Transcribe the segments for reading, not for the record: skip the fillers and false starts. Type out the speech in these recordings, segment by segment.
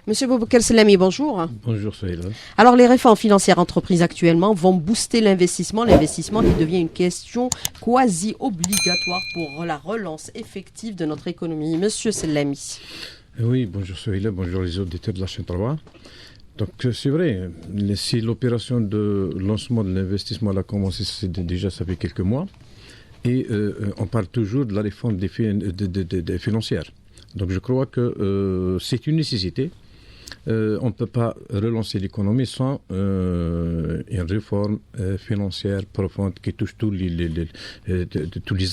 Monsieur Boubacar Selami, bonjour. Bonjour Sohaila. Alors, les réformes financières entreprises actuellement vont booster l'investissement. L'investissement qui devient une question quasi obligatoire pour la relance effective de notre économie. Monsieur Selami. Oui, bonjour Sohaila, bonjour les auditeurs de la chaîne 3. Donc c'est vrai, si l'opération de lancement de l'investissement a commencé déjà, ça fait quelques mois, et on parle toujours de la réforme des financières. Donc je crois que c'est une nécessité. On ne peut pas relancer l'économie sans une réforme financière profonde qui touche tous les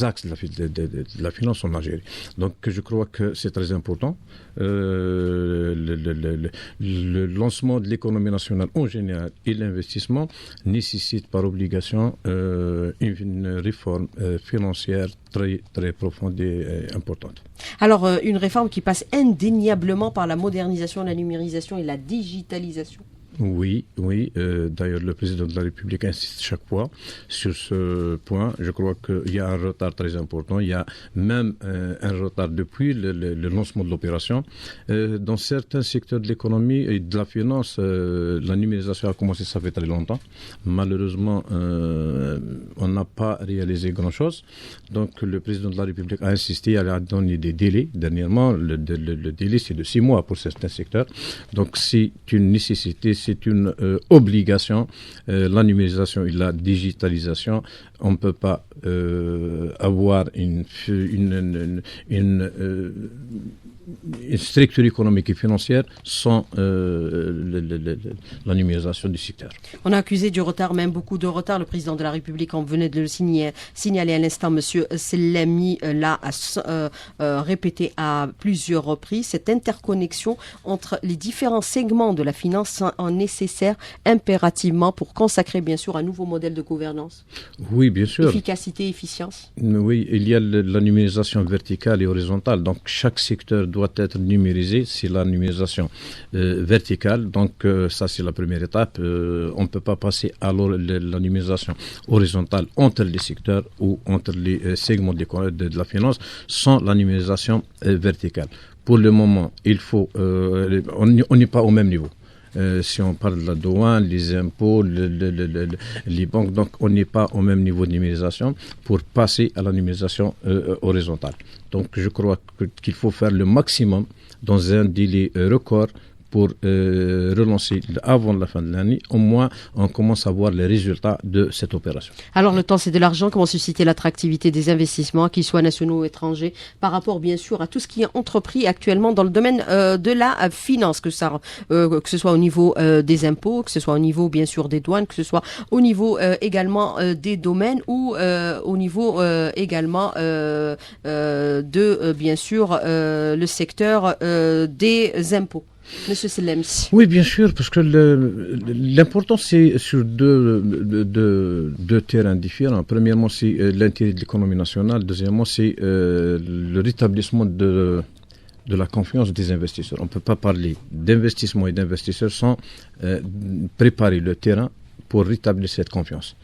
axes de la finance en Algérie. Donc je crois que c'est très important. Le lancement de l'économie nationale en général et l'investissement nécessitent par obligation une réforme financière très, très profonde et importante. Alors, une réforme qui passe indéniablement par la modernisation, la numérisation et la digitalisation. Oui. D'ailleurs, le président de la République insiste chaque fois sur ce point. Je crois qu'il y a un retard très important. Il y a même un retard depuis le lancement de l'opération. Dans certains secteurs de l'économie et de la finance, la numérisation a commencé, ça fait très longtemps. Malheureusement, on n'a pas réalisé grand-chose. Donc, le président de la République a insisté, il a donné des délais. Dernièrement, le délai, c'est de 6 mois pour certains secteurs. Donc, c'est une nécessité. C'est une obligation, la numérisation et la digitalisation. On ne peut pas avoir une structure économique et financière sans la numérisation du secteur. On a accusé du retard, même beaucoup de retard. Le président de la République, on venait de le signaler à l'instant, M. Selami l'a répété à plusieurs reprises. Cette interconnexion entre les différents segments de la finance est nécessaire impérativement pour consacrer bien sûr un nouveau modèle de gouvernance. Oui, bien sûr. Efficacité, efficience. Oui, il y a la numérisation verticale et horizontale. Donc chaque secteur doit être numérisé. C'est la numérisation verticale. Donc ça, c'est la première étape. On ne peut pas passer à la numérisation horizontale entre les secteurs ou entre les segments de la finance sans la numérisation verticale. Pour le moment, on n'est pas au même niveau. Si on parle de la douane, les impôts, les banques, donc on n'est pas au même niveau de numérisation pour passer à la numérisation horizontale. Donc je crois qu'il faut faire le maximum dans un délai record pour relancer avant la fin de l'année. Au moins, on commence à voir les résultats de cette opération. Alors, le temps, c'est de l'argent. Comment susciter l'attractivité des investissements, qu'ils soient nationaux ou étrangers, par rapport, bien sûr, à tout ce qui est entrepris actuellement dans le domaine de la finance, que ce soit au niveau des impôts, que ce soit au niveau, bien sûr, des douanes, que ce soit au niveau également des domaines ou au niveau également bien sûr, le secteur des impôts. Monsieur Selami. Oui, bien sûr, parce que l'important, c'est sur deux terrains différents. Premièrement, c'est l'intérêt de l'économie nationale. Deuxièmement, c'est le rétablissement de la confiance des investisseurs. On ne peut pas parler d'investissement et d'investisseurs sans préparer le terrain pour rétablir cette confiance.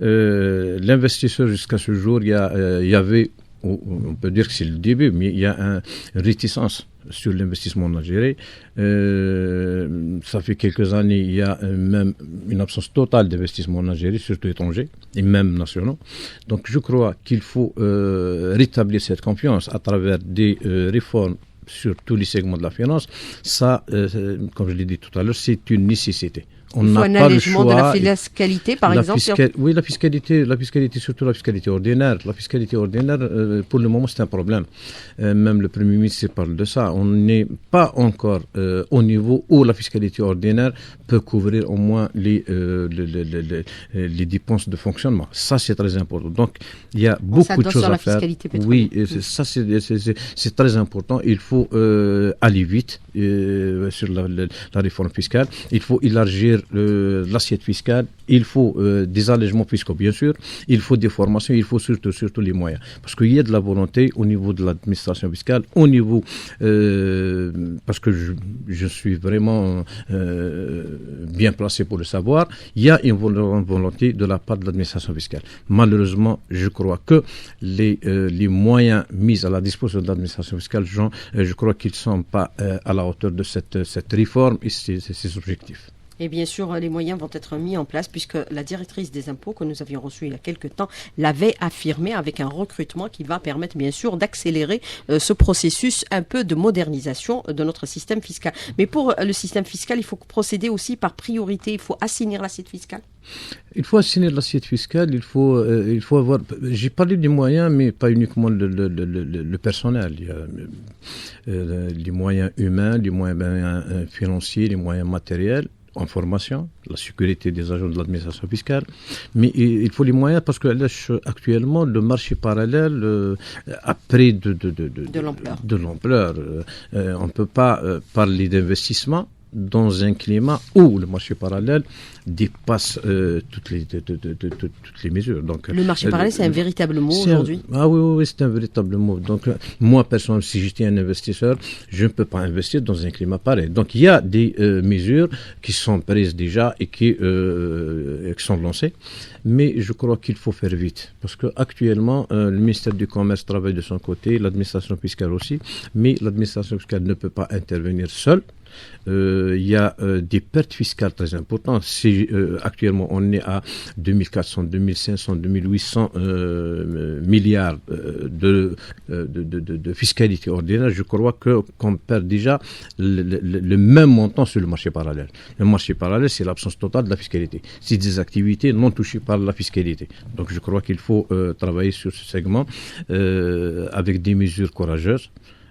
L'investisseur, jusqu'à ce jour, il y avait, on peut dire que c'est le début, mais il y a une réticence sur l'investissement en Algérie. Ça fait quelques années, il y a même une absence totale d'investissement en Algérie, surtout étrangers, et même nationaux. Donc je crois qu'il faut rétablir cette confiance à travers des réformes sur tous les segments de la finance. Ça, comme je l'ai dit tout à l'heure, c'est une nécessité. On n'a pas le choix. De la fiscalité, par exemple. Oui, la fiscalité, surtout la fiscalité ordinaire. La fiscalité ordinaire, pour le moment, c'est un problème. Même le Premier ministre parle de ça. On n'est pas encore au niveau où la fiscalité ordinaire peut couvrir au moins les dépenses de fonctionnement. Ça, c'est très important. Donc, il y a beaucoup de choses à faire. Oui, ça, c'est très important. Il faut aller vite sur la réforme fiscale. Il faut élargir réduire l'assiette fiscale, il faut des allègements fiscaux, bien sûr, il faut des formations, il faut surtout les moyens. Parce qu'il y a de la volonté au niveau de l'administration fiscale, au niveau, parce que je suis vraiment bien placé pour le savoir, il y a une volonté de la part de l'administration fiscale. Malheureusement, je crois que les moyens mis à la disposition de l'administration fiscale, je crois qu'ils ne sont pas à la hauteur de cette réforme et ses objectifs. Et bien sûr, les moyens vont être mis en place puisque la directrice des impôts que nous avions reçue il y a quelques temps l'avait affirmé avec un recrutement qui va permettre bien sûr d'accélérer ce processus un peu de modernisation de notre système fiscal. Mais pour le système fiscal, il faut procéder aussi par priorité, il faut assainir l'assiette fiscale. Il faut assainir l'assiette fiscale, il faut avoir... J'ai parlé des moyens, mais pas uniquement le personnel. Il y a les moyens humains, les moyens financiers, les moyens matériels, en formation, la sécurité des agents de l'administration fiscale, mais il faut les moyens parce que actuellement le marché parallèle a pris de l'ampleur. On ne peut pas parler d'investissement dans un climat où le marché parallèle dépasse toutes les mesures. Donc, le marché parallèle, c'est un véritable mot aujourd'hui. Oui, c'est un véritable mot. Donc, moi, personnellement, si j'étais un investisseur, je ne peux pas investir dans un climat pareil. Donc, il y a des mesures qui sont prises déjà et qui sont lancées. Mais je crois qu'il faut faire vite. Parce qu'actuellement, le ministère du Commerce travaille de son côté, l'administration fiscale aussi. Mais l'administration fiscale ne peut pas intervenir seule. Il y a des pertes fiscales très importantes. Actuellement, on est à 2400, 2500, 2800 milliards de fiscalité ordinaire. Je crois qu'on perd déjà le même montant sur le marché parallèle. Le marché parallèle, c'est l'absence totale de la fiscalité. C'est des activités non touchées par la fiscalité. Donc, je crois qu'il faut travailler sur ce segment avec des mesures courageuses.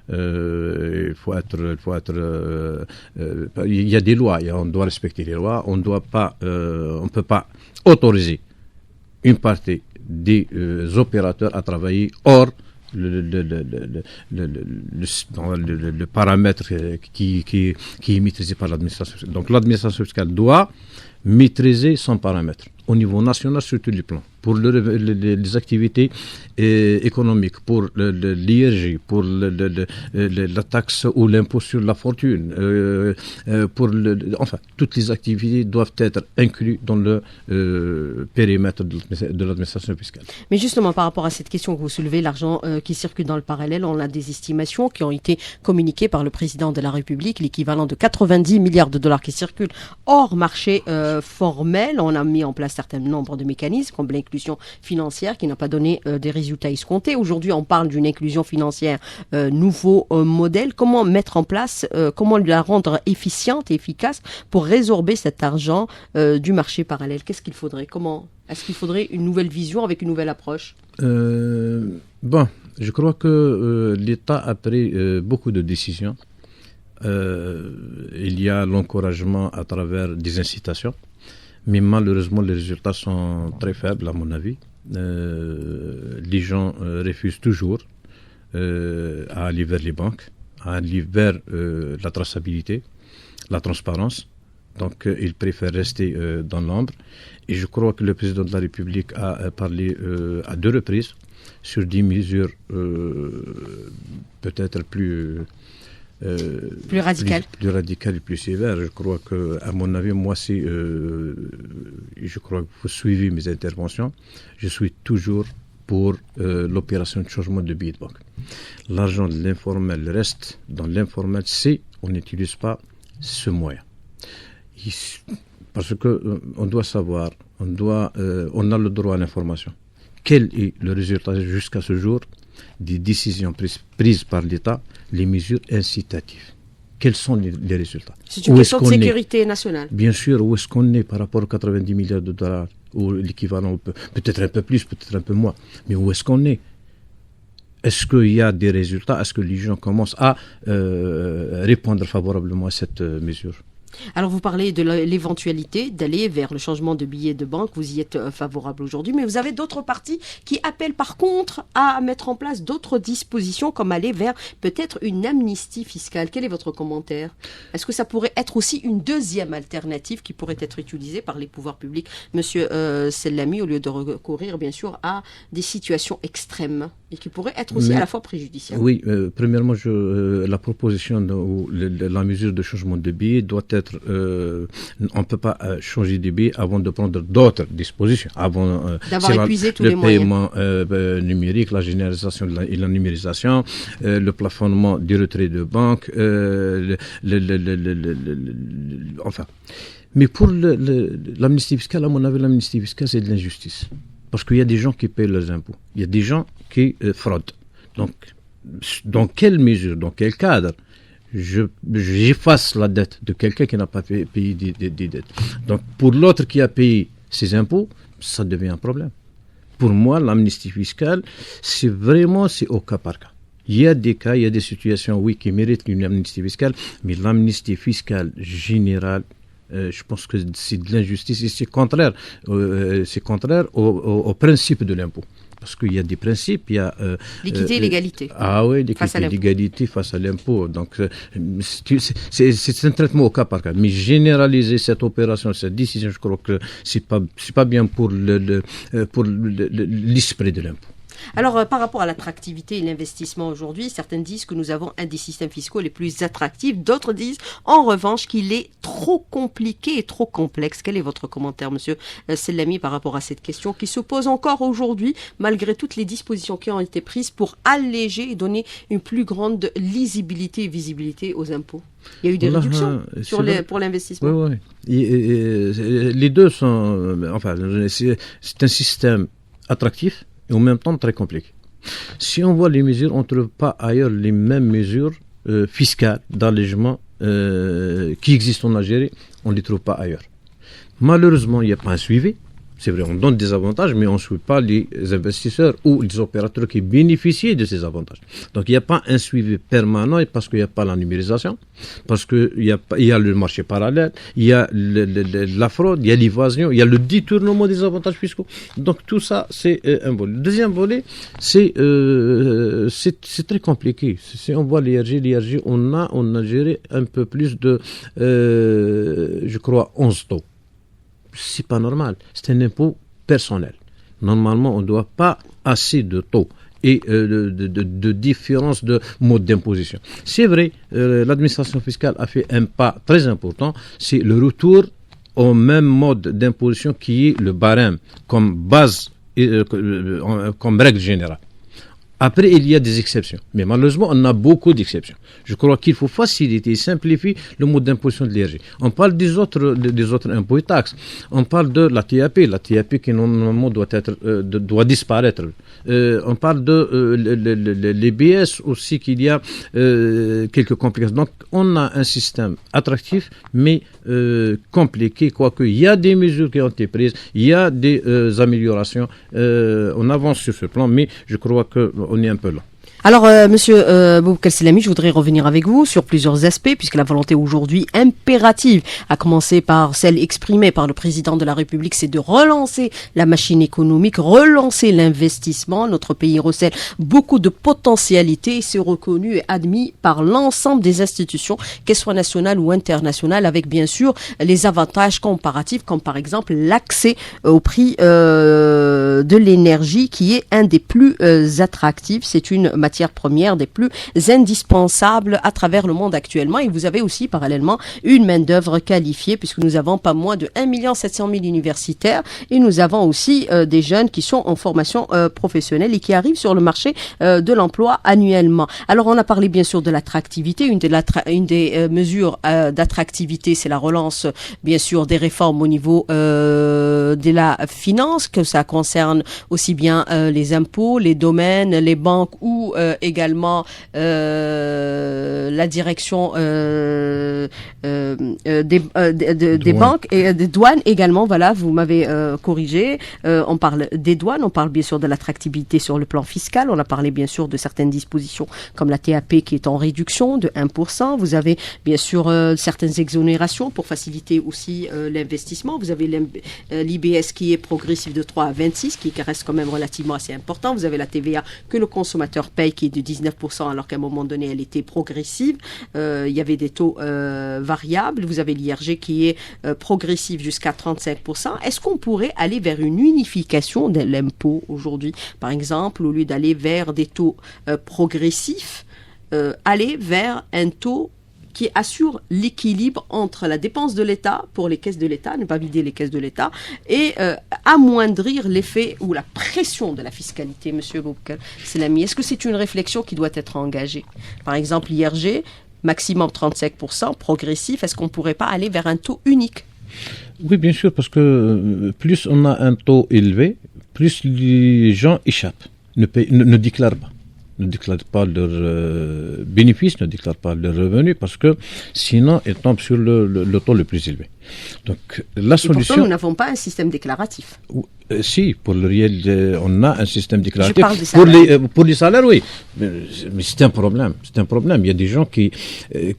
Il y a des lois, on doit respecter les lois, on ne peut pas autoriser une partie des opérateurs à travailler hors le paramètre qui est maîtrisé par l'administration fiscale. Donc l'administration fiscale doit maîtriser son paramètre au niveau national sur tous les plans. Pour les activités économiques, pour l'IRG, pour la taxe ou l'impôt sur la fortune, enfin, toutes les activités doivent être incluses dans le périmètre de l'administration fiscale. Mais justement, par rapport à cette question que vous soulevez, l'argent qui circule dans le parallèle, on a des estimations qui ont été communiquées par le président de la République, l'équivalent de 90 milliards de dollars qui circulent hors marché formel. On a mis en place un certain nombre de mécanismes, comme l'inclusion financière qui n'a pas donné des résultats escomptés. Aujourd'hui, on parle d'une inclusion financière nouveau modèle. Comment mettre en place, comment la rendre efficiente et efficace pour résorber cet argent du marché parallèle? Qu'est-ce qu'il faudrait? Est-ce qu'il faudrait une nouvelle vision avec une nouvelle approche? Je crois que l'État a pris beaucoup de décisions. Il y a l'encouragement à travers des incitations. Mais malheureusement, les résultats sont très faibles, à mon avis. Les gens refusent toujours à aller vers les banques, à aller vers la traçabilité, la transparence. Donc, ils préfèrent rester dans l'ombre. Et je crois que le président de la République a parlé à 2 reprises sur des mesures peut-être plus radical. Plus radical et plus sévère. Je crois que, à mon avis, moi, je crois que vous suivez mes interventions. Je suis toujours pour l'opération de changement de billet de banque. L'argent de l'informel reste dans l'informel si on n'utilise pas ce moyen. Parce que on doit savoir, on a le droit à l'information. Quel est le résultat jusqu'à ce jour des décisions prises par l'État, les mesures incitatives? Quels sont les résultats? C'est une question de sécurité nationale. Bien sûr, où est-ce qu'on est par rapport aux 90 milliards de dollars, ou l'équivalent, peut-être un peu plus, peut-être un peu moins, mais où est-ce qu'on est? Est-ce qu'il y a des résultats? Est-ce que les gens commencent à répondre favorablement à cette mesure? Alors vous parlez de l'éventualité d'aller vers le changement de billet de banque, vous y êtes favorable aujourd'hui, mais vous avez d'autres partis qui appellent par contre à mettre en place d'autres dispositions comme aller vers peut-être une amnistie fiscale. Quel est votre commentaire? Est-ce que ça pourrait être aussi une deuxième alternative qui pourrait être utilisée par les pouvoirs publics, Monsieur Sellami, au lieu de recourir bien sûr à des situations extrêmes et qui pourraient être aussi à la fois préjudiciables? Oui, premièrement, la proposition la mesure de changement de billet doit être on ne peut pas changer de billet avant de prendre d'autres dispositions. D'avoir épuisé tous les moyens. Le paiement numérique, la généralisation et la numérisation, le plafonnement du retrait de banque, enfin. Mais pour l'amnistie fiscale, à mon avis, l'amnistie fiscale, c'est de l'injustice. Parce qu'il y a des gens qui payent leurs impôts. Il y a des gens qui fraudent. Donc, dans quelle mesure, dans quel cadre j'efface la dette de quelqu'un qui n'a pas payé des dettes. Donc, pour l'autre qui a payé ses impôts, ça devient un problème. Pour moi, l'amnistie fiscale, c'est au cas par cas. Il y a des cas, il y a des situations, oui, qui méritent une amnistie fiscale, mais l'amnistie fiscale générale, je pense que c'est de l'injustice et c'est contraire au principe de l'impôt. Parce qu'il y a des principes, il y a... l'équité et l'égalité. Ah oui, l'équité et l'égalité face à l'impôt. Donc, c'est un traitement au cas par cas. Mais généraliser cette opération, cette décision, je crois que c'est pas bien pour l'esprit de l'impôt. Alors, par rapport à l'attractivité et l'investissement aujourd'hui, certains disent que nous avons un des systèmes fiscaux les plus attractifs. D'autres disent, en revanche, qu'il est trop compliqué et trop complexe. Quel est votre commentaire, Monsieur Sellami, par rapport à cette question qui se pose encore aujourd'hui, malgré toutes les dispositions qui ont été prises pour alléger et donner une plus grande lisibilité et visibilité aux impôts? Il y a eu des réductions pour l'investissement. Oui, oui. Les deux sont... Enfin, c'est un système attractif et en même temps très compliqué. Si on voit les mesures, on ne trouve pas ailleurs les mêmes mesures fiscales d'allègement qui existent en Algérie, on ne les trouve pas ailleurs. Malheureusement, il n'y a pas un suivi. C'est vrai, on donne des avantages, mais on ne suit pas les investisseurs ou les opérateurs qui bénéficient de ces avantages. Donc, il n'y a pas un suivi permanent parce qu'il n'y a pas la numérisation, parce qu'il y a le marché parallèle, il y a la fraude, il y a l'évasion, il y a le détournement des avantages fiscaux. Donc, tout ça, c'est un volet. Le deuxième volet, c'est très compliqué. Si on voit l'IRG, on a géré un peu plus de, je crois, 11 taux. C'est pas normal. C'est un impôt personnel. Normalement, on ne doit pas assez de taux et de différence de mode d'imposition. C'est vrai, l'administration fiscale a fait un pas très important. C'est le retour au même mode d'imposition qui est le barème comme base, comme règle générale. Après, il y a des exceptions. Mais malheureusement, on a beaucoup d'exceptions. Je crois qu'il faut faciliter et simplifier le mode d'imposition de l'IRG. On parle des autres impôts et taxes. On parle de la TAP. La TAP qui normalement doit disparaître. On parle de l'EBS aussi, qu'il y a quelques complications. Donc, on a un système attractif, mais compliqué. Quoique, il y a des mesures qui ont été prises. Il y a des améliorations. On avance sur ce plan, mais je crois qu'on est un peu là. Alors, Monsieur Boubacar Sellami, je voudrais revenir avec vous sur plusieurs aspects, puisque la volonté aujourd'hui impérative, à commencer par celle exprimée par le président de la République, c'est de relancer la machine économique, relancer l'investissement. Notre pays recèle beaucoup de potentialités, c'est reconnu et admis par l'ensemble des institutions, qu'elles soient nationales ou internationales, avec bien sûr les avantages comparatifs, comme par exemple l'accès au prix de l'énergie, qui est un des plus attractifs. C'est une matière première des plus indispensables à travers le monde actuellement. Et vous avez aussi parallèlement une main-d'œuvre qualifiée, puisque nous avons pas moins de 1 700 000 universitaires et nous avons aussi des jeunes qui sont en formation professionnelle et qui arrivent sur le marché de l'emploi annuellement. Alors, on a parlé bien sûr de l'attractivité. Une des mesures d'attractivité, c'est la relance bien sûr des réformes au niveau de la finance, que ça concerne aussi bien les impôts, les domaines, les banques ou également la direction des banques et des douanes également. Voilà, vous m'avez corrigé. On parle des douanes, on parle bien sûr de l'attractivité sur le plan fiscal. On a parlé bien sûr de certaines dispositions comme la TAP qui est en réduction de 1%. Vous avez bien sûr certaines exonérations pour faciliter aussi l'investissement. Vous avez l'IBS qui est progressif de 3 à 26, qui reste quand même relativement assez important. Vous avez la TVA que le consommateur paye qui est de 19% alors qu'à un moment donné elle était progressive. Il y avait des taux variables. Vous avez l'IRG qui est progressif jusqu'à 35%. Est-ce qu'on pourrait aller vers une unification de l'impôt aujourd'hui? Par exemple, au lieu d'aller vers des taux progressifs, aller vers un taux qui assure l'équilibre entre la dépense de l'État pour les caisses de l'État, ne pas vider les caisses de l'État, et amoindrir l'effet ou la pression de la fiscalité, Monsieur Boubacar Selami. Est-ce que c'est une réflexion qui doit être engagée? Par exemple, l'IRG, maximum 35%, progressif, est-ce qu'on ne pourrait pas aller vers un taux unique? Oui, bien sûr, parce que plus on a un taux élevé, plus les gens échappent, ne déclarent pas. Ne déclarent pas leurs bénéfices, ne déclarent pas leurs revenus, parce que sinon, ils tombent sur le taux le plus élevé. Donc, la solution... Et pourtant, nous n'avons pas un système déclaratif. Si, pour le réel, on a un système déclaratif. Je parle des salaires. Pour les salaires, oui. Mais c'est un problème. C'est un problème. Il y a des gens qui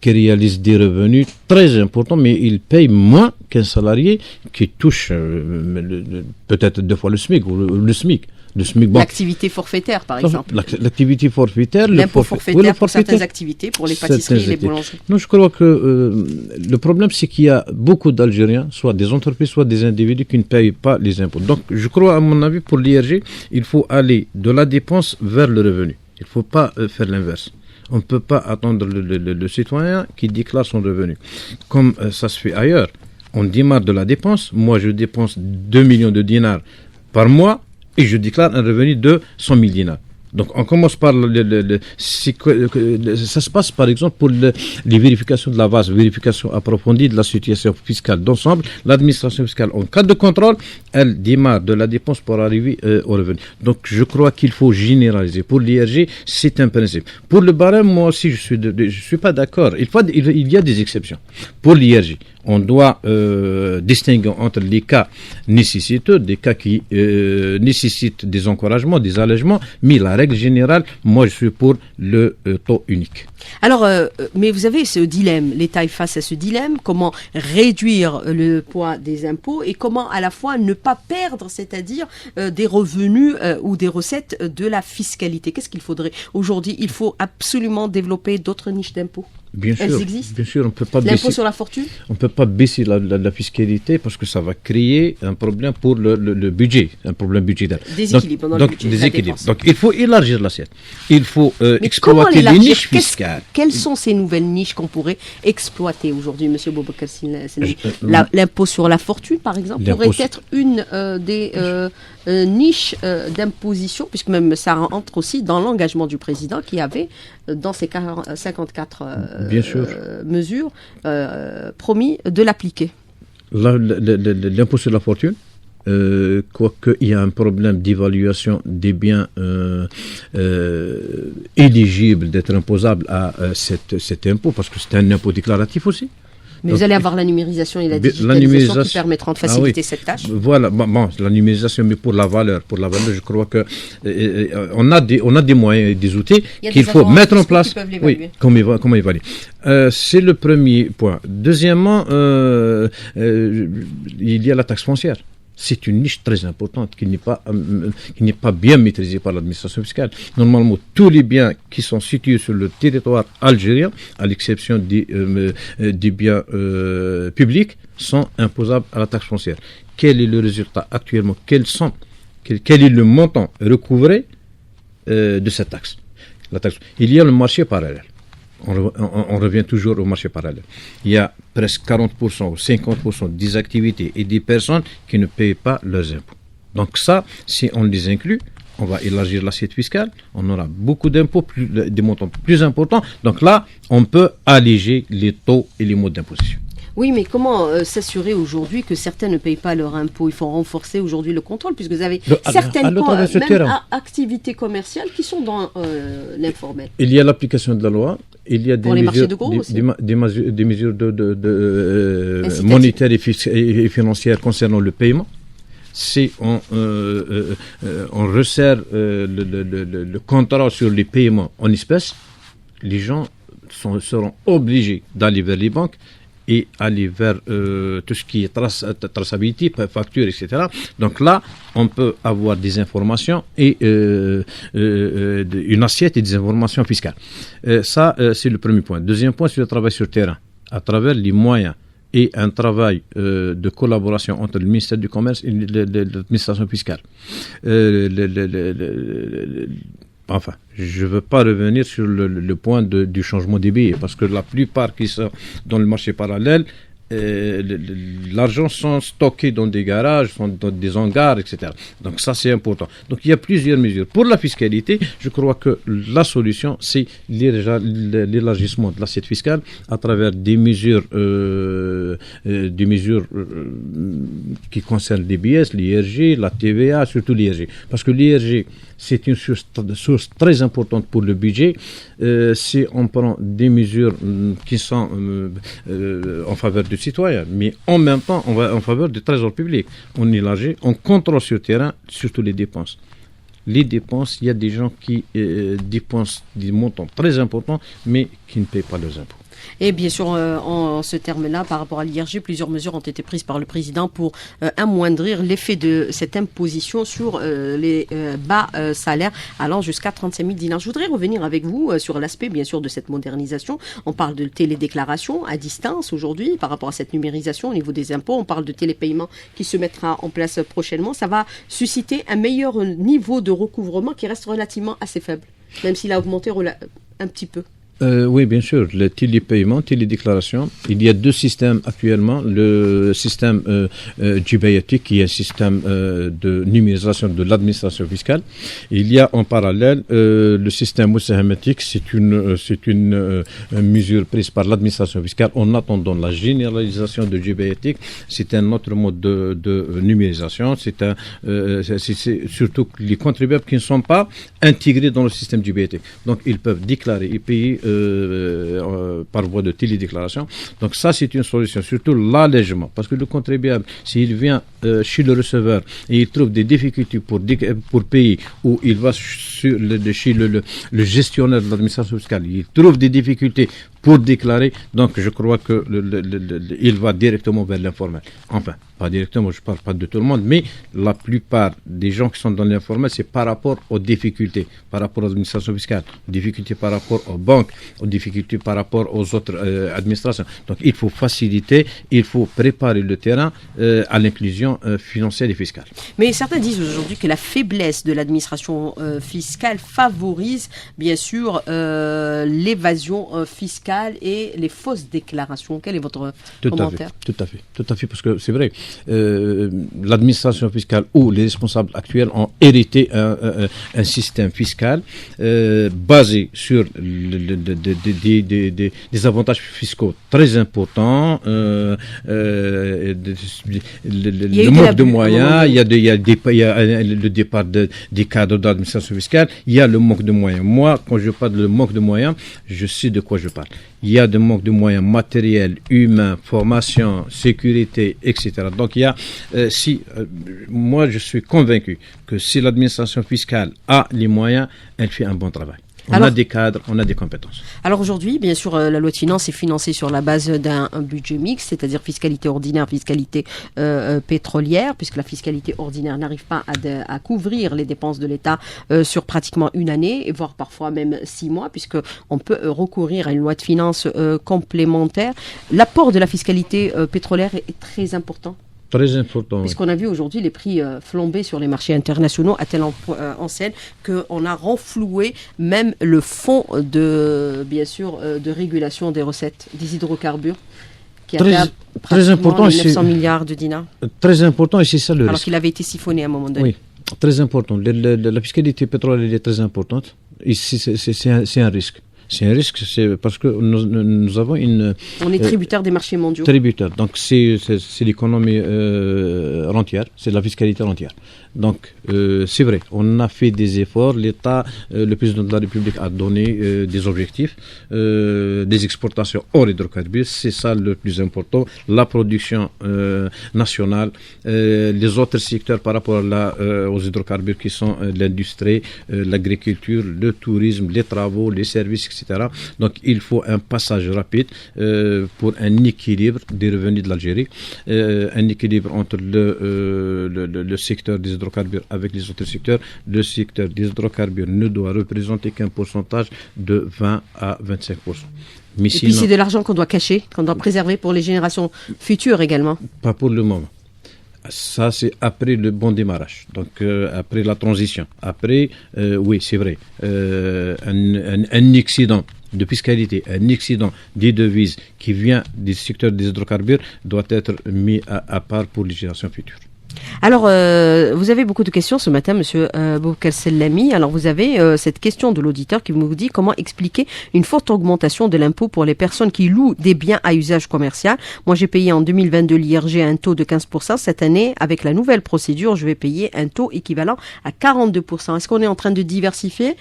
réalisent des revenus très importants, mais ils payent moins qu'un salarié qui touche peut-être 2 fois le SMIC ou le SMIC. Bon. L'activité forfaitaire, par exemple. L'activité forfaitaire. L'impôt forfaitaire pour certaines activités, pour les pâtisseries et les boulangeries. Non, je crois que le problème, c'est qu'il y a beaucoup d'Algériens, soit des entreprises, soit des individus qui ne payent pas les impôts. Donc, je crois, à mon avis, pour l'IRG, il faut aller de la dépense vers le revenu. Il ne faut pas faire l'inverse. On ne peut pas attendre le citoyen qui déclare son revenu. Comme ça se fait ailleurs. On démarre de la dépense. Moi, je dépense 2 millions de dinars par mois. Et je déclare un revenu de 100 000 dinars. Donc, on commence par ça se passe, par exemple, pour les vérifications de la base, vérification approfondie de la situation fiscale d'ensemble. L'administration fiscale, en cas de contrôle, elle démarre de la dépense pour arriver au revenu. Donc, je crois qu'il faut généraliser. Pour l'IRG, c'est un principe. Pour le barème, moi aussi, je suis pas d'accord. Il y a des exceptions. Pour l'IRG, on doit distinguer entre les cas nécessiteux, des cas qui nécessitent des encouragements, des allègements, mais la règle générale, moi je suis pour le taux unique. Alors, mais vous avez ce dilemme, l'État est face à ce dilemme, comment réduire le poids des impôts et comment à la fois ne pas perdre, c'est-à-dire des revenus ou des recettes de la fiscalité. Qu'est-ce qu'il faudrait? Aujourd'hui, il faut absolument développer d'autres niches d'impôts. Bien sûr, elles existent. Bien sûr, on peut pas l'impôt sur la fortune. On peut pas baisser la fiscalité parce que ça va créer un problème pour le budget, un problème budgétaire. Déséquilibre dans le budget. Déséquilibre. Donc il faut élargir l'assiette. Il faut exploiter les niches fiscales. Quelles sont ces nouvelles niches qu'on pourrait exploiter aujourd'hui, Monsieur Boubacar Selami? L'impôt sur la fortune, par exemple, pourrait être une des niches d'imposition, puisque même ça entre aussi dans l'engagement du président qui avait dans ses 54 mesures promis de l'appliquer. L'impôt sur la fortune, quoique il y a un problème d'évaluation des biens éligibles d'être imposables à cet impôt, parce que c'est un impôt déclaratif aussi. Mais vous allez avoir la numérisation et la digitalisation qui permettront de faciliter cette tâche. Voilà, la numérisation, mais pour la valeur, je crois que on a des moyens et des outils qu'il faut mettre en place. Oui, comment évaluer. C'est le premier point. Deuxièmement, il y a la taxe foncière. C'est une niche très importante qui n'est pas bien maîtrisée par l'administration fiscale. Normalement, tous les biens qui sont situés sur le territoire algérien, à l'exception des biens publics, sont imposables à la taxe foncière. Quel est le résultat actuellement? Quel est le montant recouvré de cette taxe? Il y a le marché parallèle. On revient toujours au marché parallèle. Il y a presque 40% ou 50% des activités et des personnes qui ne payent pas leurs impôts. Donc ça, si on les inclut, on va élargir l'assiette fiscale, on aura beaucoup d'impôts, des montants plus importants. Donc là, on peut alléger les taux et les modes d'imposition. Oui, mais comment s'assurer aujourd'hui que certains ne payent pas leur impôt? Il faut renforcer aujourd'hui le contrôle, puisque vous avez certaines activités commerciales qui sont dans l'informel. Il y a l'application de la loi, il y a des mesures, des mesures monétaires et financières concernant le paiement. Si on resserre le contrat sur les paiements en espèces, les gens seront obligés d'aller vers les banques et aller vers tout ce qui est traçabilité, facture, etc. Donc là, on peut avoir des informations et une assiette et des informations fiscales. Ça, c'est le premier point. Deuxième point, c'est le travail sur terrain, à travers les moyens et un travail de collaboration entre le ministère du Commerce et l'administration fiscale. Enfin, je ne veux pas revenir sur le point du changement des billets, parce que la plupart qui sont dans le marché parallèle, l'argent sont stockés dans des garages, sont dans des hangars, etc. Donc ça, c'est important. Donc il y a plusieurs mesures. Pour la fiscalité, je crois que la solution, c'est l'élargissement de l'assiette fiscale à travers des mesures qui concernent l'IBS, l'IRG, la TVA, surtout l'IRG. Parce que l'IRG, c'est une source très importante pour le budget. Si on prend des mesures qui sont en faveur du citoyen, mais en même temps, on va en faveur du trésor public. On élargit, on contrôle sur le terrain, surtout les dépenses. Les dépenses, il y a des gens qui dépensent des montants très importants, mais qui ne payent pas leurs impôts. Et bien sûr, en ce terme-là, par rapport à l'IRG, plusieurs mesures ont été prises par le président pour amoindrir l'effet de cette imposition sur les bas salaires allant jusqu'à 35 000 dinars. Je voudrais revenir avec vous sur l'aspect, bien sûr, de cette modernisation. On parle de télédéclaration à distance aujourd'hui par rapport à cette numérisation au niveau des impôts. On parle de télépaiement qui se mettra en place prochainement. Ça va susciter un meilleur niveau de recouvrement qui reste relativement assez faible, même s'il a augmenté un petit peu. Oui, bien sûr, le télépaiement, télédéclaration. Il y a deux systèmes actuellement. Le système Djibayatik, qui est un système de numérisation de l'administration fiscale. Il y a en parallèle le système Moussahamatik, c'est une mesure prise par l'administration fiscale en attendant la généralisation de Djibayatik. C'est un autre mode de numérisation. C'est surtout les contribuables qui ne sont pas intégrés dans le système Djibayatik. Donc, ils peuvent déclarer et payer par voie de télédéclaration. Donc ça, c'est une solution, surtout l'allègement, parce que le contribuable, s'il vient chez le receveur et il trouve des difficultés pour payer, ou il va chez le gestionnaire de l'administration fiscale, il trouve des difficultés pour déclarer, donc je crois que il va directement vers l'informel. Enfin, pas directement, je ne parle pas de tout le monde, mais la plupart des gens qui sont dans l'informel, c'est par rapport aux difficultés, par rapport à l'administration fiscale, aux difficultés par rapport aux banques, aux difficultés par rapport aux autres administrations. Donc il faut faciliter, il faut préparer le terrain à l'inclusion financière et fiscale. Mais certains disent aujourd'hui que la faiblesse de l'administration fiscale favorise bien sûr l'évasion fiscale et les fausses déclarations. Quel est votre commentaire? Tout à fait, parce que c'est vrai, l'administration fiscale ou les responsables actuels ont hérité un système fiscal basé sur des avantages fiscaux très importants, le manque de moyens, il y a le départ des cadres d'administration fiscale, il y a le manque de moyens. Moi, quand je parle de manque de moyens, je sais de quoi je parle. Il y a de manque de moyens matériels, humains, formation, sécurité, etc. Donc il y a, moi je suis convaincu que si l'administration fiscale a les moyens, elle fait un bon travail. On a des cadres, on a des compétences. Alors aujourd'hui, bien sûr, la loi de finances est financée sur la base d'un budget mixte, c'est-à-dire fiscalité ordinaire, fiscalité pétrolière, puisque la fiscalité ordinaire n'arrive pas à couvrir les dépenses de l'État sur pratiquement une année, et voire parfois même 6 mois, puisqu'on peut recourir à une loi de finances complémentaire. L'apport de la fiscalité pétrolière est très important. Très important. Puisqu'on a vu aujourd'hui les prix flamber sur les marchés internationaux à telle enseigne qu'on a renfloué même le fonds de régulation des recettes des hydrocarbures qui a très important, 900 milliards de dinars. Très important, et c'est ça le risque. Alors qu'il avait été siphonné à un moment donné. Oui, très important. La fiscalité pétrolière est très importante. Ici, c'est un risque. C'est un risque, c'est parce que nous avons une... On est tributaire des marchés mondiaux. Tributaire. Donc, c'est l'économie rentière, c'est la fiscalité rentière. Donc, c'est vrai, on a fait des efforts. L'État, le président de la République a donné des objectifs, des exportations hors hydrocarbures. C'est ça le plus important. La production nationale, les autres secteurs par rapport aux hydrocarbures qui sont l'industrie, l'agriculture, le tourisme, les travaux, les services, etc. Donc, il faut un passage rapide pour un équilibre des revenus de l'Algérie, un équilibre entre le secteur des hydrocarbures avec les autres secteurs. Le secteur des hydrocarbures ne doit représenter qu'un pourcentage de 20 à 25%. Mais puis c'est de l'argent qu'on doit cacher, qu'on doit préserver pour les générations futures également. Pas pour le moment. Ça, c'est après le bon démarrage, donc après la transition. Après, oui, c'est vrai, un excédent de fiscalité, un excédent des devises qui vient du secteur des hydrocarbures doit être mis à part pour les générations futures. Alors, vous avez beaucoup de questions ce matin, Monsieur Boubacar Sellami. Alors, vous avez cette question de l'auditeur qui vous dit comment expliquer une forte augmentation de l'impôt pour les personnes qui louent des biens à usage commercial. Moi, j'ai payé en 2022 l'IRG à un taux de 15%. Cette année, avec la nouvelle procédure, je vais payer un taux équivalent à 42%. Est-ce qu'on est en train de diversifier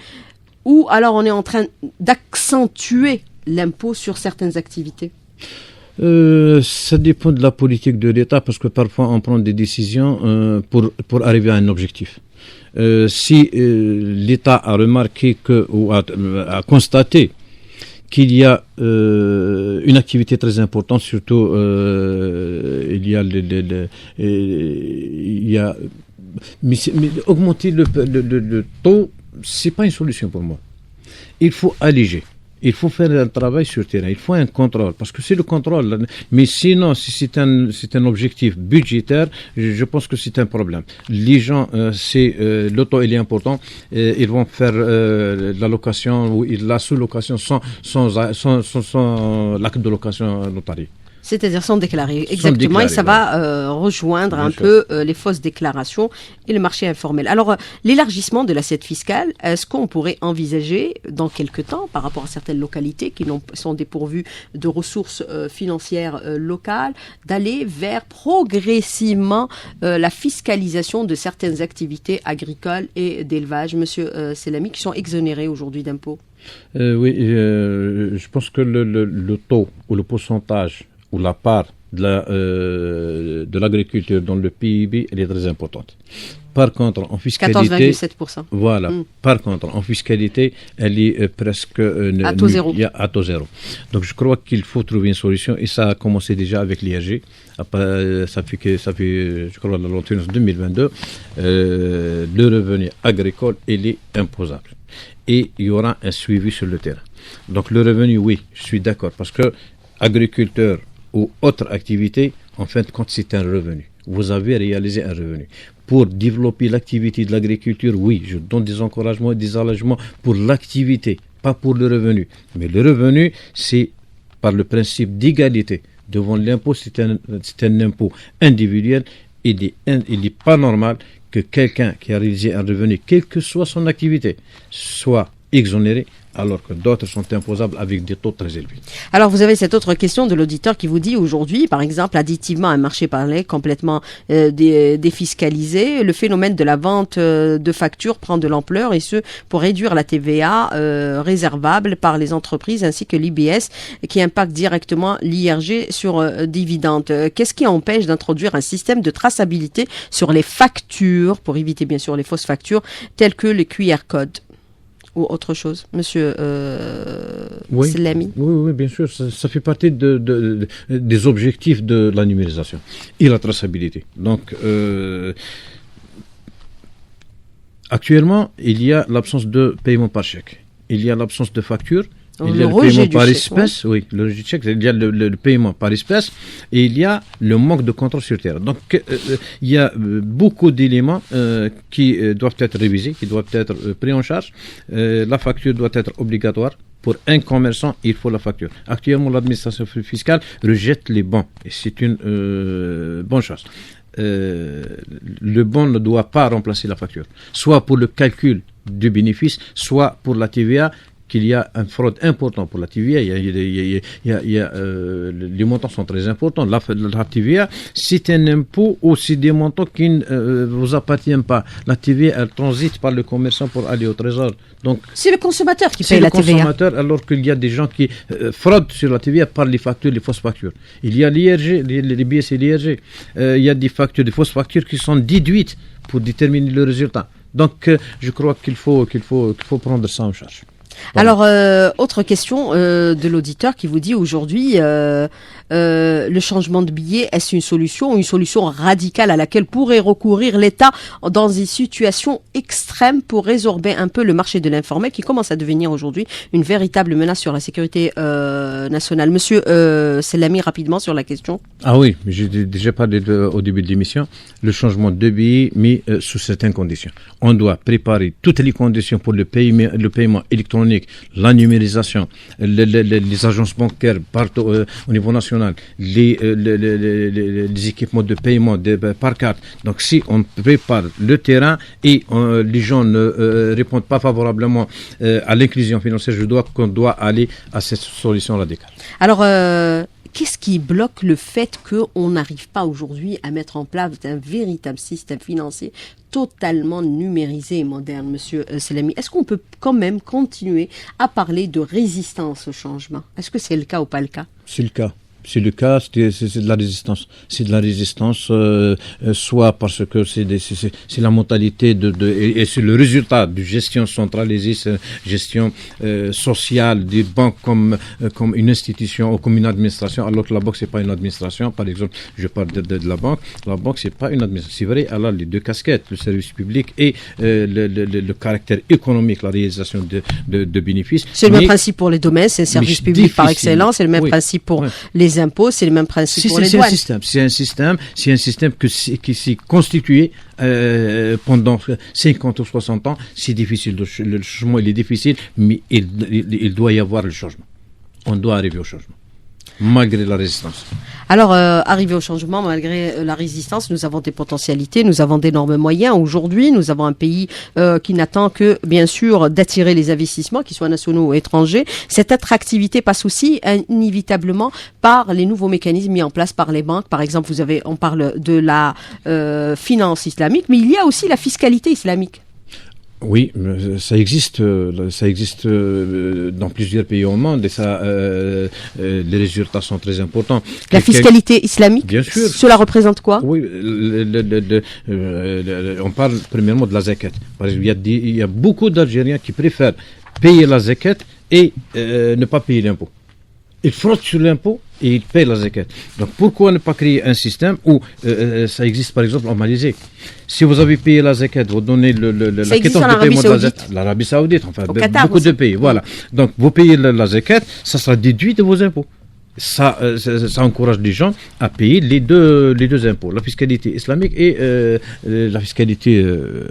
ou alors on est en train d'accentuer l'impôt sur certaines activités ? Ça dépend de la politique de l'État parce que parfois on prend des décisions pour arriver à un objectif. Si l'État a remarqué ou a constaté qu'il y a une activité très importante, surtout il y a mais augmenter le taux, c'est pas une solution pour moi. Il faut alléger. Il faut faire un travail sur le terrain, il faut un contrôle, parce que c'est le contrôle. Mais sinon, si c'est un objectif budgétaire, je pense que c'est un problème. Les gens, le taux il est important, ils vont faire la location ou la sous-location sans l'acte de location notarié. C'est-à-dire sans déclarer, exactement, et ça va rejoindre un peu les fausses déclarations et le marché informel. Alors, l'élargissement de l'assiette fiscale, est-ce qu'on pourrait envisager dans quelques temps, par rapport à certaines localités qui sont dépourvues de ressources financières locales, d'aller vers progressivement la fiscalisation de certaines activités agricoles et d'élevage, Monsieur Sellami, qui sont exonérées aujourd'hui d'impôts? Oui, je pense que le taux ou le pourcentage ou la part de l'agriculture dans le PIB, elle est très importante. Par contre, en fiscalité... 14,7%. Voilà. Par contre, en fiscalité, elle est presque... à taux zéro. À taux zéro. Donc, je crois qu'il faut trouver une solution et ça a commencé déjà avec l'IRG. Ça fait, je crois, la loi de finances 2022. Le revenu agricole, il est imposable. Et il y aura un suivi sur le terrain. Donc, le revenu, oui, je suis d'accord. Parce que agriculteur ou autre activité, en fin de compte, c'est un revenu. Vous avez réalisé un revenu. Pour développer l'activité de l'agriculture, oui, je donne des encouragements et des allégements pour l'activité, pas pour le revenu. Mais le revenu, c'est par le principe d'égalité. Devant l'impôt, c'est un impôt individuel. Il n'est pas normal que quelqu'un qui a réalisé un revenu, quelle que soit son activité, soit exonéré, alors que d'autres sont imposables avec des taux très élevés. Alors, vous avez cette autre question de l'auditeur qui vous dit aujourd'hui, par exemple, additivement à un marché parallèle complètement défiscalisé, le phénomène de la vente de factures prend de l'ampleur et ce, pour réduire la TVA réservable par les entreprises ainsi que l'IBS qui impacte directement l'IRG sur dividendes. Qu'est-ce qui empêche d'introduire un système de traçabilité sur les factures pour éviter bien sûr les fausses factures telles que les QR codes? Ou autre chose, Monsieur Sellami? Oui, bien sûr, ça fait partie des objectifs de la numérisation et la traçabilité. Donc, actuellement, il y a l'absence de paiement par chèque, il y a l'absence de facture. Il y a le paiement par espèce, oui, le rejet du chèque, il y a le paiement par espèce et il y a le manque de contrôle sur terre. Donc, il y a beaucoup d'éléments qui doivent être révisés, qui doivent être pris en charge. La facture doit être obligatoire. Pour un commerçant, il faut la facture. Actuellement, l'administration fiscale rejette les bons et c'est une bonne chose. Le bon ne doit pas remplacer la facture, soit pour le calcul du bénéfice, soit pour la TVA qu'il y a une fraude importante pour la TVA. Les montants sont très importants. La TVA, c'est un impôt ou c'est des montants qui ne vous appartiennent pas. La TVA, elle transite par le commerçant pour aller au trésor. Donc, c'est le consommateur qui paye c'est la le TVA. consommateur, alors qu'il y a des gens qui fraudent sur la TVA par les factures, les fausses factures. Il y a l'IRG, les billets, c'est l'IRG. Il y a des factures, des fausses factures qui sont déduites pour déterminer le résultat. Donc, je crois qu'il faut prendre ça en charge. Alors, autre question de l'auditeur qui vous dit aujourd'hui, le changement de billet, est-ce une solution radicale à laquelle pourrait recourir l'État dans des situations extrêmes pour résorber un peu le marché de l'informel qui commence à devenir aujourd'hui une véritable menace sur la sécurité nationale. Monsieur Selami, rapidement sur la question. Ah oui, j'ai déjà parlé au début de l'émission, le changement de billet mis sous certaines conditions. On doit préparer toutes les conditions pour le paiement électronique, la numérisation, les agences bancaires partout au niveau national, les équipements de paiement par carte. Donc si on prépare le terrain et les gens ne répondent pas favorablement à l'inclusion financière, qu'on doit aller à cette solution radicale. Alors, qu'est-ce qui bloque le fait qu'on n'arrive pas aujourd'hui à mettre en place un véritable système financier totalement numérisé et moderne, Monsieur Selami? Est-ce qu'on peut quand même continuer à parler de résistance au changement? Est-ce que c'est le cas ou pas le cas? C'est le cas. C'est le cas, c'est de la résistance. C'est de la résistance, soit parce que c'est la mentalité et c'est le résultat de gestion centralisée, gestion sociale des banques comme une institution ou comme une administration, alors que la banque c'est pas une administration. Par exemple, je parle de la banque. La banque c'est pas une administration. C'est vrai, elle a les deux casquettes, le service public et le caractère économique, la réalisation de bénéfices. C'est le même principe pour les domaines, c'est un service public par excellence. C'est le même principe pour les impôts, c'est le même principe pour les douanes. C'est un système qui s'est constitué pendant 50 ou 60 ans. C'est difficile, le changement il est difficile, mais il doit y avoir le changement. On doit arriver au changement, malgré la résistance. Alors, arriver au changement, malgré la résistance, nous avons des potentialités, nous avons d'énormes moyens. Aujourd'hui, nous avons un pays qui n'attend que, bien sûr, d'attirer les investissements, qu'ils soient nationaux ou étrangers. Cette attractivité passe aussi inévitablement par les nouveaux mécanismes mis en place par les banques. Par exemple, on parle de la finance islamique, mais il y a aussi la fiscalité islamique. Oui, ça existe dans plusieurs pays au monde et les résultats sont très importants. La fiscalité islamique, bien sûr. Cela représente quoi? Oui, on parle premièrement de la zakat. Par exemple, il y a beaucoup d'Algériens qui préfèrent payer la zakat et ne pas payer l'impôt. Ils frottent sur l'impôt et ils payent la zakat. Donc pourquoi ne pas créer un système où ça existe par exemple en Malaisie? Si vous avez payé la zakat, vous donnez la quittance de paiement de la zakat. L'Arabie Saoudite, enfin beaucoup de pays. Voilà. Donc vous payez la zakat, ça sera déduit de vos impôts. Ça encourage les gens à payer les deux impôts, la fiscalité islamique et la fiscalité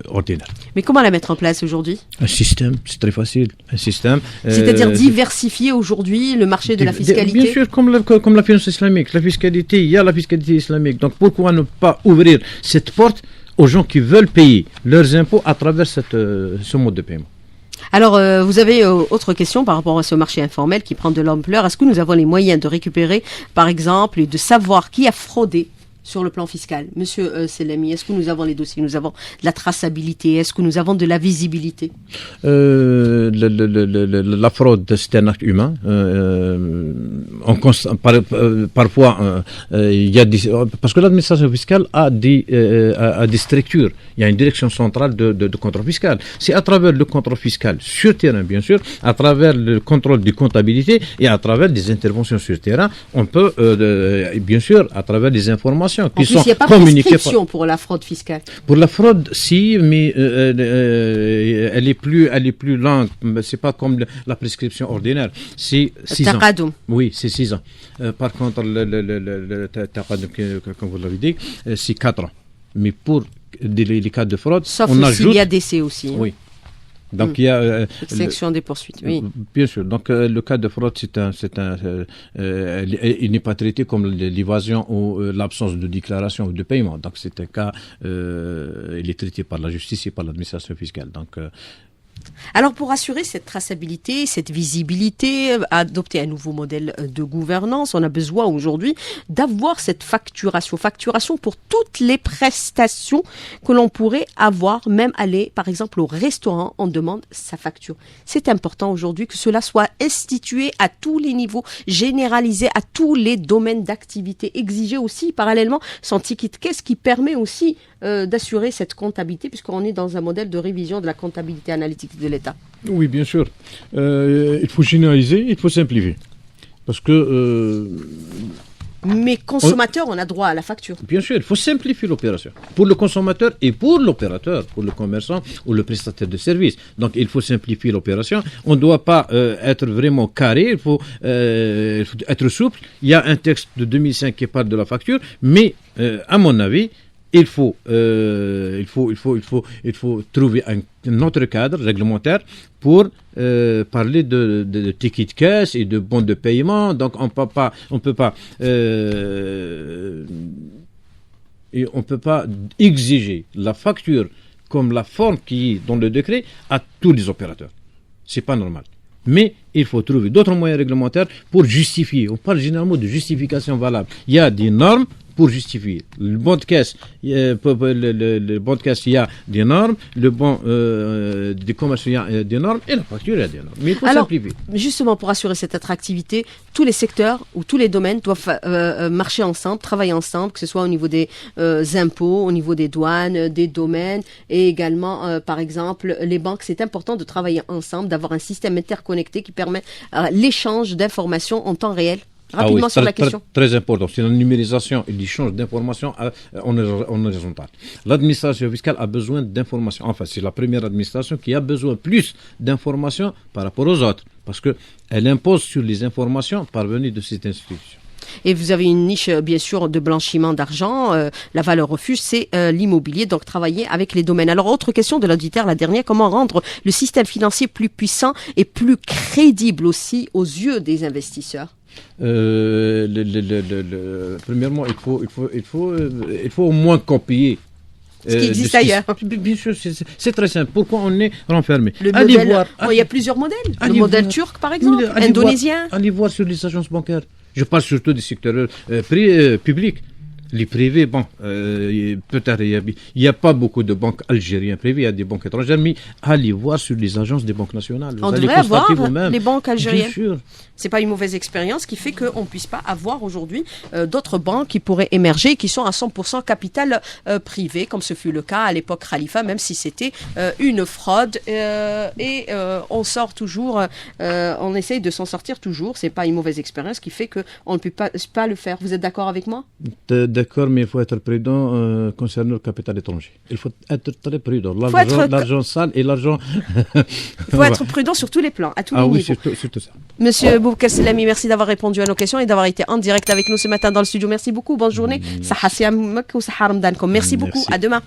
ordinaire. Mais comment la mettre en place aujourd'hui? Un système, c'est très facile. Un système. C'est-à-dire diversifier aujourd'hui le marché de la fiscalité? Bien sûr, comme la finance islamique. La fiscalité, il y a la fiscalité islamique. Donc pourquoi ne pas ouvrir cette porte aux gens qui veulent payer leurs impôts à travers ce mode de paiement? Alors, vous avez autre question par rapport à ce marché informel qui prend de l'ampleur. Est-ce que nous avons les moyens de récupérer, par exemple, et de savoir qui a fraudé sur le plan fiscal? Monsieur Selami, est-ce que nous avons les dossiers? Nous avons de la traçabilité? Est-ce que nous avons de la visibilité? La fraude, c'est un acte humain. Parfois, il y a parce que l'administration fiscale a des structures. Il y a une direction centrale de contrôle fiscal. C'est à travers le contrôle fiscal sur terrain, bien sûr, à travers le contrôle de comptabilité et à travers des interventions sur terrain, on peut, bien sûr, à travers des informations qui sont communiquées. Il n'y a pas de prescription pour la fraude fiscale. Pour la fraude, si, mais elle est plus longue. C'est pas comme la prescription ordinaire. C'est 6 ans. Oui, c'est 6 ans. Par contre, le taqadum, comme vous l'avez dit, c'est 4 ans. Mais pour les cas de fraude, sauf on ajoute... s'il y a décès aussi. Oui. Donc il y a extinction des poursuites. Oui. Bien sûr. Donc le cas de fraude, il n'est pas traité comme l'évasion ou l'absence de déclaration ou de paiement. Donc c'est un cas, il est traité par la justice et par l'administration fiscale. Donc Alors pour assurer cette traçabilité, cette visibilité, adopter un nouveau modèle de gouvernance, on a besoin aujourd'hui d'avoir cette facturation pour toutes les prestations que l'on pourrait avoir, même aller par exemple au restaurant, on demande sa facture. C'est important aujourd'hui que cela soit institué à tous les niveaux, généralisé à tous les domaines d'activité, exiger aussi parallèlement son ticket de caisse qui permet aussi d'assurer cette comptabilité puisqu'on est dans un modèle de révision de la comptabilité analytique de l'État. Oui, bien sûr. Il faut généraliser, il faut simplifier. Parce que... Mais consommateur, on a droit à la facture. Bien sûr, il faut simplifier l'opération. Pour le consommateur et pour l'opérateur, pour le commerçant ou le prestataire de service. Donc, il faut simplifier l'opération. On ne doit pas être vraiment carré, il faut être souple. Il y a un texte de 2005 qui parle de la facture, mais à mon avis, il faut trouver un autre cadre réglementaire pour parler de tickets de caisse et de bons de paiement. Donc on peut pas exiger la facture comme la forme qui est dans le décret à tous les opérateurs. C'est pas normal. Mais il faut trouver d'autres moyens réglementaires pour justifier. On parle généralement de justification valable. Il y a des normes pour justifier. Le bon de caisse, le bon de caisse, il y a des normes. Le bon du commerce, il y a des normes. Et la facture, il y a des normes. Mais il faut simplifier. Justement, pour assurer cette attractivité, tous les secteurs ou tous les domaines doivent marcher ensemble, travailler ensemble, que ce soit au niveau des impôts, au niveau des douanes, des domaines et également, par exemple, les banques. C'est important de travailler ensemble, d'avoir un système interconnecté qui permet l'échange d'informations en temps réel. Rapidement sur la question. Très important. C'est la numérisation et l'échange d'informations en horizontal. L'administration fiscale a besoin d'informations. Enfin, c'est la première administration qui a besoin plus d'informations par rapport aux autres. Parce qu'elle impose sur les informations parvenues de cette institution. Et vous avez une niche, bien sûr, de blanchiment d'argent. La valeur refuge, c'est l'immobilier, donc travailler avec les domaines. Alors, autre question de l'auditeur, la dernière, comment rendre le système financier plus puissant et plus crédible aussi aux yeux des investisseurs? Premièrement, il faut au moins copier ce qui existe ailleurs. Bien sûr, c'est très simple. Pourquoi on est renfermé? Il y a plusieurs modèles. Le modèle turc, par exemple, indonésien. Allez voir sur les agences bancaires. Je parle surtout des secteurs publics. Les privés, bon, peut-être il n'y a pas beaucoup de banques algériennes privées, il y a des banques étrangères, mais allez voir sur les agences des banques nationales. On devrait avoir les banques algériennes. Bien sûr. C'est pas une mauvaise expérience qui fait qu'on ne puisse pas avoir aujourd'hui d'autres banques qui pourraient émerger, qui sont à 100% capital privé, comme ce fut le cas à l'époque Khalifa, même si c'était une fraude. On sort toujours, on essaye de s'en sortir toujours. C'est pas une mauvaise expérience qui fait qu'on ne peut pas le faire. Vous êtes d'accord avec moi? D'accord, mais il faut être prudent concernant le capital étranger. Il faut être très prudent. L'argent sale et l'argent... Il faut être prudent sur tous les plans, à tous les niveaux. Oui, surtout ça. Monsieur Boubacar Selami, merci d'avoir répondu à nos questions et d'avoir été en direct avec nous ce matin dans le studio. Merci beaucoup, bonne journée. Merci beaucoup, à demain.